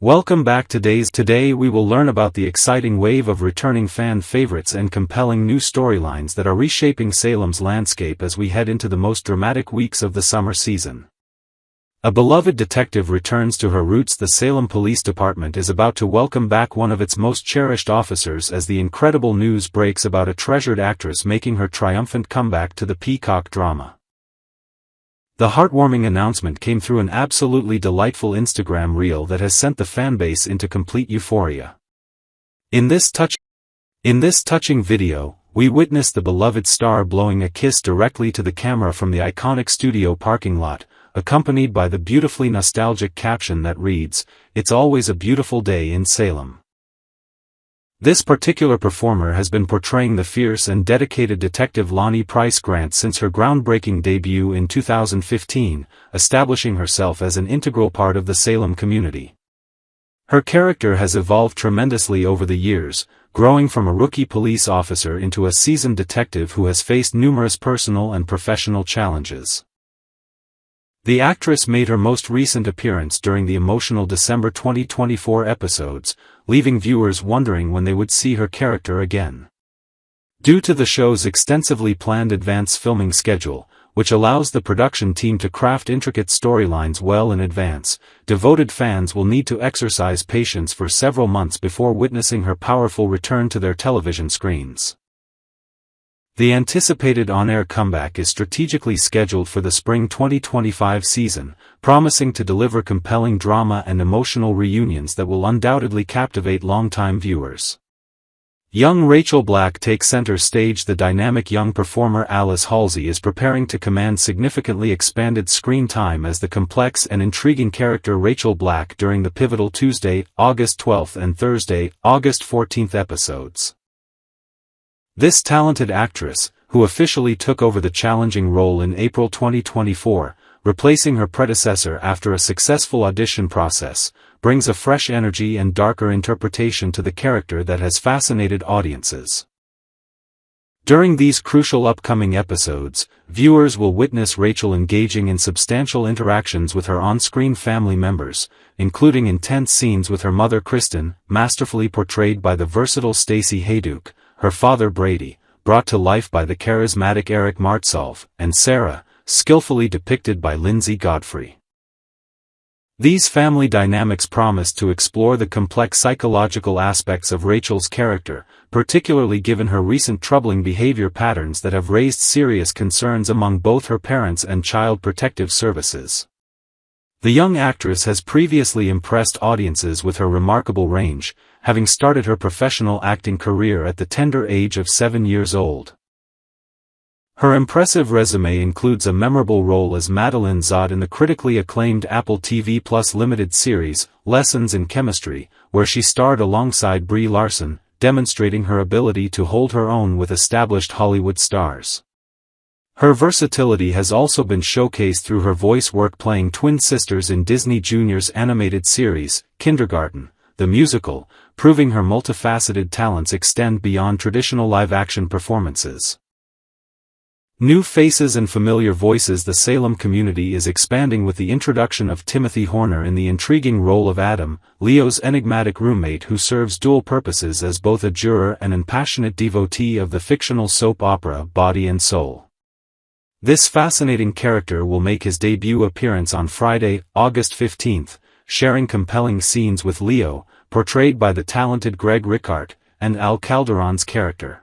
Welcome back Today we will learn about the exciting wave of returning fan favorites and compelling new storylines that are reshaping Salem's landscape as we head into the most dramatic weeks of the summer season. A beloved detective returns to her roots. The Salem Police Department is about to welcome back one of its most cherished officers as the incredible news breaks about a treasured actress making her triumphant comeback to the Peacock drama. The heartwarming announcement came through an absolutely delightful Instagram reel that has sent the fanbase into complete euphoria. In this touching video, we witness the beloved star blowing a kiss directly to the camera from the iconic studio parking lot, accompanied by the beautifully nostalgic caption that reads, "It's always a beautiful day in Salem." This particular performer has been portraying the fierce and dedicated detective Lonnie Price Grant since her groundbreaking debut in 2015, establishing herself as an integral part of the Salem community. Her character has evolved tremendously over the years, growing from a rookie police officer into a seasoned detective who has faced numerous personal and professional challenges. The actress made her most recent appearance during the emotional December 2024 episodes, leaving viewers wondering when they would see her character again. Due to the show's extensively planned advance filming schedule, which allows the production team to craft intricate storylines well in advance, devoted fans will need to exercise patience for several months before witnessing her powerful return to their television screens. The anticipated on-air comeback is strategically scheduled for the spring 2025 season, promising to deliver compelling drama and emotional reunions that will undoubtedly captivate longtime viewers. Young Rachel Black takes center stage. The dynamic young performer Alice Halsey is preparing to command significantly expanded screen time as the complex and intriguing character Rachel Black during the pivotal Tuesday, August 12th and Thursday, August 14th episodes. This talented actress, who officially took over the challenging role in April 2024, replacing her predecessor after a successful audition process, brings a fresh energy and darker interpretation to the character that has fascinated audiences. During these crucial upcoming episodes, viewers will witness Rachel engaging in substantial interactions with her on-screen family members, including intense scenes with her mother Kristen, masterfully portrayed by the versatile Stacey Hayduke, her father Brady, brought to life by the charismatic Eric Martsolf, and Sarah, skillfully depicted by Lindsay Godfrey. These family dynamics promise to explore the complex psychological aspects of Rachel's character, particularly given her recent troubling behavior patterns that have raised serious concerns among both her parents and Child Protective Services. The young actress has previously impressed audiences with her remarkable range, having started her professional acting career at the tender age of 7 years old. Her impressive resume includes a memorable role as Madeline Zod in the critically acclaimed Apple TV Plus limited series, Lessons in Chemistry, where she starred alongside Brie Larson, demonstrating her ability to hold her own with established Hollywood stars. Her versatility has also been showcased through her voice work playing twin sisters in Disney Junior's animated series, Kindergarten, the musical, proving her multifaceted talents extend beyond traditional live-action performances. New faces and familiar voices. The Salem community is expanding with the introduction of Timothy Horner in the intriguing role of Adam, Leo's enigmatic roommate who serves dual purposes as both a juror and an passionate devotee of the fictional soap opera Body and Soul. This fascinating character will make his debut appearance on Friday, August 15th, sharing compelling scenes with Leo, portrayed by the talented Greg Ricart, and Al Calderon's character.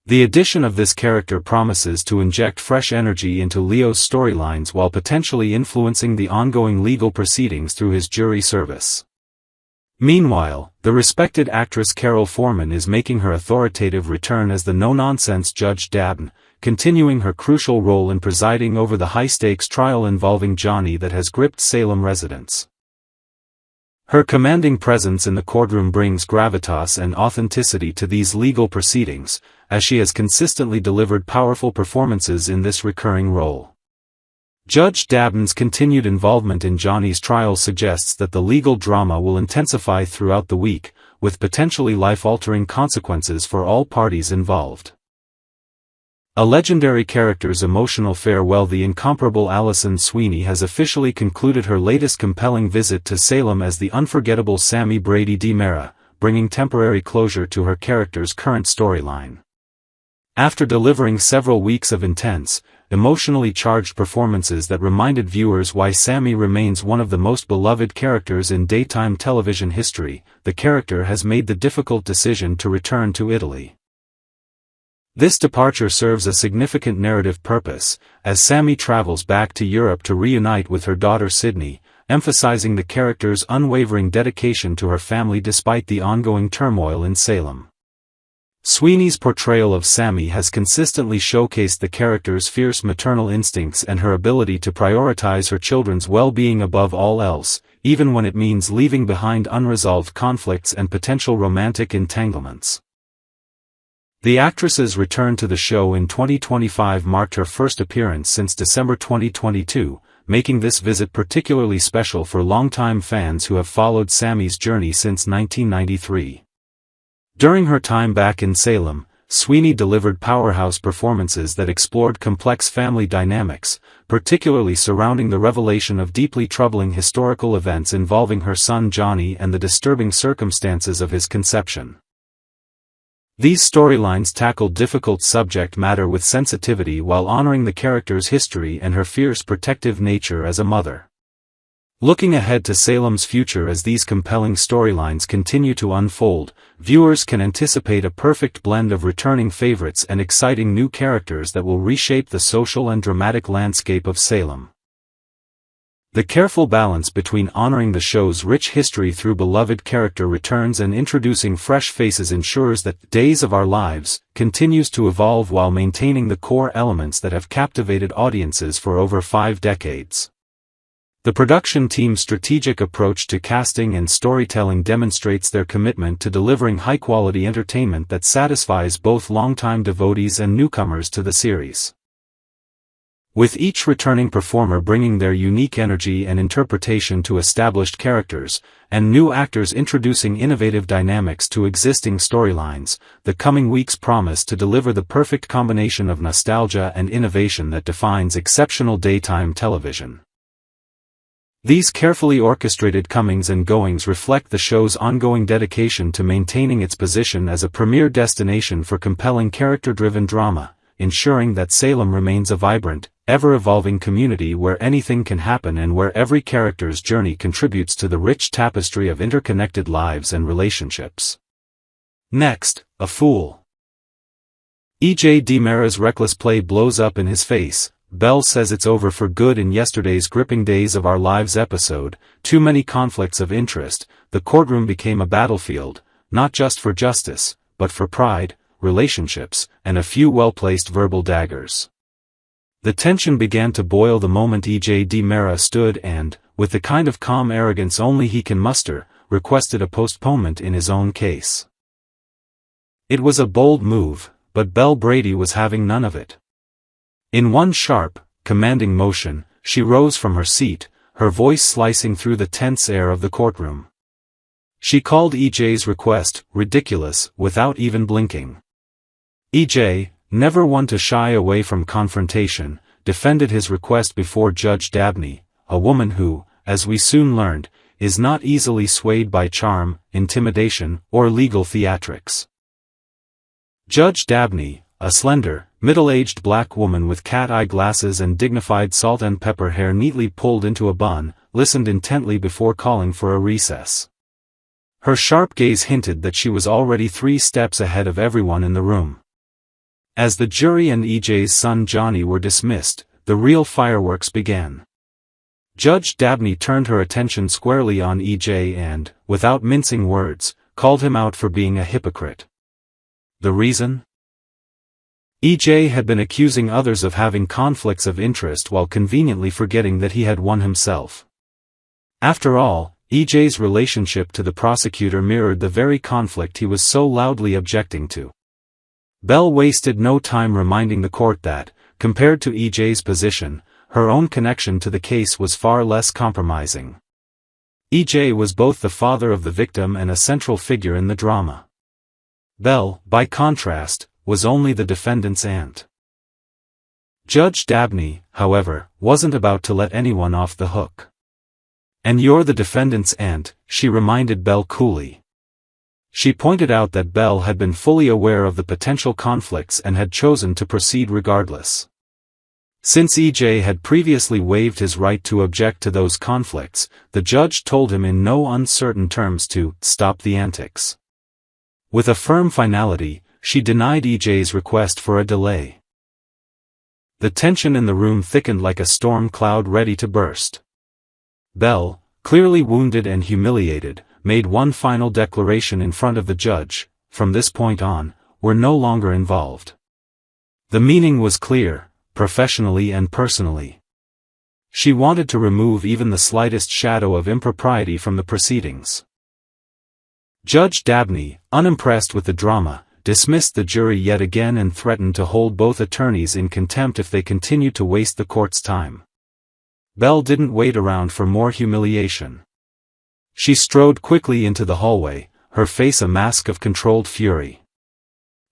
The addition of this character promises to inject fresh energy into Leo's storylines while potentially influencing the ongoing legal proceedings through his jury service. Meanwhile, the respected actress Carol Foreman is making her authoritative return as the no-nonsense Judge Dabney, continuing her crucial role in presiding over the high-stakes trial involving Johnny that has gripped Salem residents. Her commanding presence in the courtroom brings gravitas and authenticity to these legal proceedings, as she has consistently delivered powerful performances in this recurring role. Judge Dabney's continued involvement in Johnny's trial suggests that the legal drama will intensify throughout the week, with potentially life-altering consequences for all parties involved. A legendary character's emotional farewell. The incomparable Alison Sweeney has officially concluded her latest compelling visit to Salem as the unforgettable Sammy Brady DiMera, bringing temporary closure to her character's current storyline. After delivering several weeks of intense, emotionally charged performances that reminded viewers why Sammy remains one of the most beloved characters in daytime television history, the character has made the difficult decision to return to Italy. This departure serves a significant narrative purpose, as Sammy travels back to Europe to reunite with her daughter Sydney, emphasizing the character's unwavering dedication to her family despite the ongoing turmoil in Salem. Sweeney's portrayal of Sammy has consistently showcased the character's fierce maternal instincts and her ability to prioritize her children's well-being above all else, even when it means leaving behind unresolved conflicts and potential romantic entanglements. The actress's return to the show in 2025 marked her first appearance since December 2022, making this visit particularly special for longtime fans who have followed Sammy's journey since 1993. During her time back in Salem, Sweeney delivered powerhouse performances that explored complex family dynamics, particularly surrounding the revelation of deeply troubling historical events involving her son Johnny and the disturbing circumstances of his conception. These storylines tackled difficult subject matter with sensitivity while honoring the character's history and her fierce protective nature as a mother. Looking ahead to Salem's future as these compelling storylines continue to unfold, viewers can anticipate a perfect blend of returning favorites and exciting new characters that will reshape the social and dramatic landscape of Salem. The careful balance between honoring the show's rich history through beloved character returns and introducing fresh faces ensures that Days of Our Lives continues to evolve while maintaining the core elements that have captivated audiences for over 5 decades. The production team's strategic approach to casting and storytelling demonstrates their commitment to delivering high-quality entertainment that satisfies both longtime devotees and newcomers to the series. With each returning performer bringing their unique energy and interpretation to established characters, and new actors introducing innovative dynamics to existing storylines, the coming weeks promise to deliver the perfect combination of nostalgia and innovation that defines exceptional daytime television. These carefully orchestrated comings and goings reflect the show's ongoing dedication to maintaining its position as a premier destination for compelling character-driven drama, ensuring that Salem remains a vibrant, ever-evolving community where anything can happen and where every character's journey contributes to the rich tapestry of interconnected lives and relationships. Next, a fool. E.J. DiMera's reckless play blows up in his face. Bell says it's over for good. In yesterday's gripping Days of Our Lives episode, too many conflicts of interest, the courtroom became a battlefield, not just for justice, but for pride, relationships, and a few well-placed verbal daggers. The tension began to boil the moment E.J. DiMera stood and, with the kind of calm arrogance only he can muster, requested a postponement in his own case. It was a bold move, but Belle Brady was having none of it. In one sharp, commanding motion, she rose from her seat, her voice slicing through the tense air of the courtroom. She called E.J.'s request ridiculous without even blinking. E.J., never one to shy away from confrontation, defended his request before Judge Dabney, a woman who, as we soon learned, is not easily swayed by charm, intimidation, or legal theatrics. Judge Dabney, a slender, middle-aged black woman with cat-eye glasses and dignified salt-and-pepper hair neatly pulled into a bun, listened intently before calling for a recess. Her sharp gaze hinted that she was already 3 steps ahead of everyone in the room. As the jury and E.J.'s son Johnny were dismissed, the real fireworks began. Judge Dabney turned her attention squarely on E.J. and, without mincing words, called him out for being a hypocrite. The reason? E.J. had been accusing others of having conflicts of interest while conveniently forgetting that he had one himself. After all, E.J.'s relationship to the prosecutor mirrored the very conflict he was so loudly objecting to. Bell wasted no time reminding the court that, compared to E.J.'s position, her own connection to the case was far less compromising. E.J. was both the father of the victim and a central figure in the drama. Bell, by contrast, was only the defendant's aunt. Judge Dabney, however, wasn't about to let anyone off the hook. "And you're the defendant's aunt," she reminded Belle coolly. She pointed out that Belle had been fully aware of the potential conflicts and had chosen to proceed regardless. Since EJ had previously waived his right to object to those conflicts, the judge told him in no uncertain terms to stop the antics. With a firm finality, she denied EJ's request for a delay. The tension in the room thickened like a storm cloud ready to burst. Belle, clearly wounded and humiliated, made one final declaration in front of the judge: from this point on, we're no longer involved. The meaning was clear, professionally and personally. She wanted to remove even the slightest shadow of impropriety from the proceedings. Judge Dabney, unimpressed with the drama, dismissed the jury yet again and threatened to hold both attorneys in contempt if they continued to waste the court's time. Belle didn't wait around for more humiliation. She strode quickly into the hallway, her face a mask of controlled fury.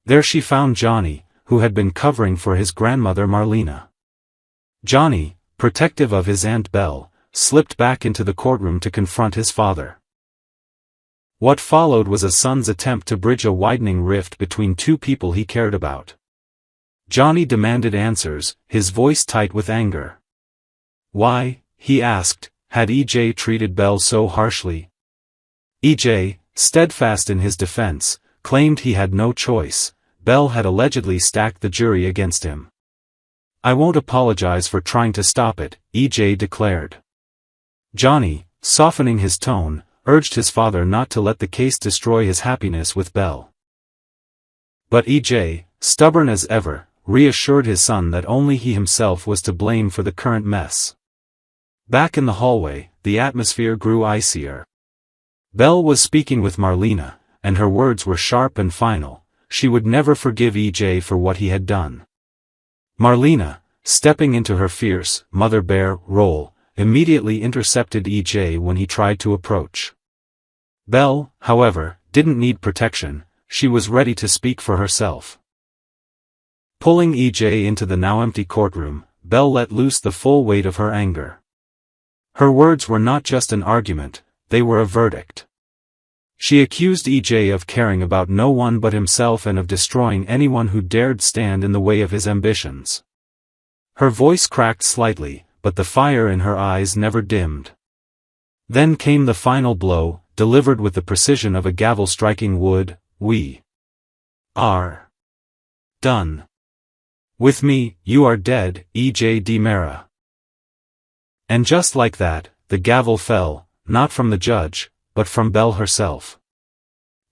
There she found Johnny, who had been covering for his grandmother Marlena. Johnny, protective of his Aunt Belle, slipped back into the courtroom to confront his father. What followed was a son's attempt to bridge a widening rift between two people he cared about. Johnny demanded answers, his voice tight with anger. Why, he asked, had EJ treated Belle so harshly? EJ, steadfast in his defense, claimed he had no choice. Belle had allegedly stacked the jury against him. "I won't apologize for trying to stop it," EJ declared. Johnny, softening his tone, urged his father not to let the case destroy his happiness with Belle. But EJ, stubborn as ever, reassured his son that only he himself was to blame for the current mess. Back in the hallway, the atmosphere grew icier. Belle was speaking with Marlena, and her words were sharp and final. She would never forgive EJ for what he had done. Marlena, stepping into her fierce, mother bear role, immediately intercepted EJ when he tried to approach. Belle, however, didn't need protection. She was ready to speak for herself. Pulling EJ into the now empty courtroom, Belle let loose the full weight of her anger. Her words were not just an argument, they were a verdict. She accused EJ of caring about no one but himself and of destroying anyone who dared stand in the way of his ambitions. Her voice cracked slightly, but the fire in her eyes never dimmed. Then came the final blow, delivered with the precision of a gavel striking wood: "We are done. With me, you are dead, EJ DiMera." And just like that, the gavel fell, not from the judge, but from Belle herself.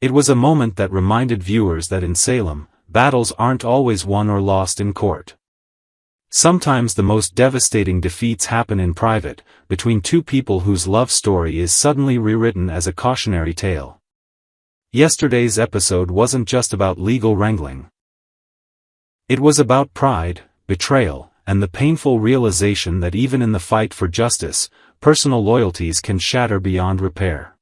It was a moment that reminded viewers that in Salem, battles aren't always won or lost in court. Sometimes the most devastating defeats happen in private, between two people whose love story is suddenly rewritten as a cautionary tale. Yesterday's episode wasn't just about legal wrangling. It was about pride, betrayal, and the painful realization that even in the fight for justice, personal loyalties can shatter beyond repair.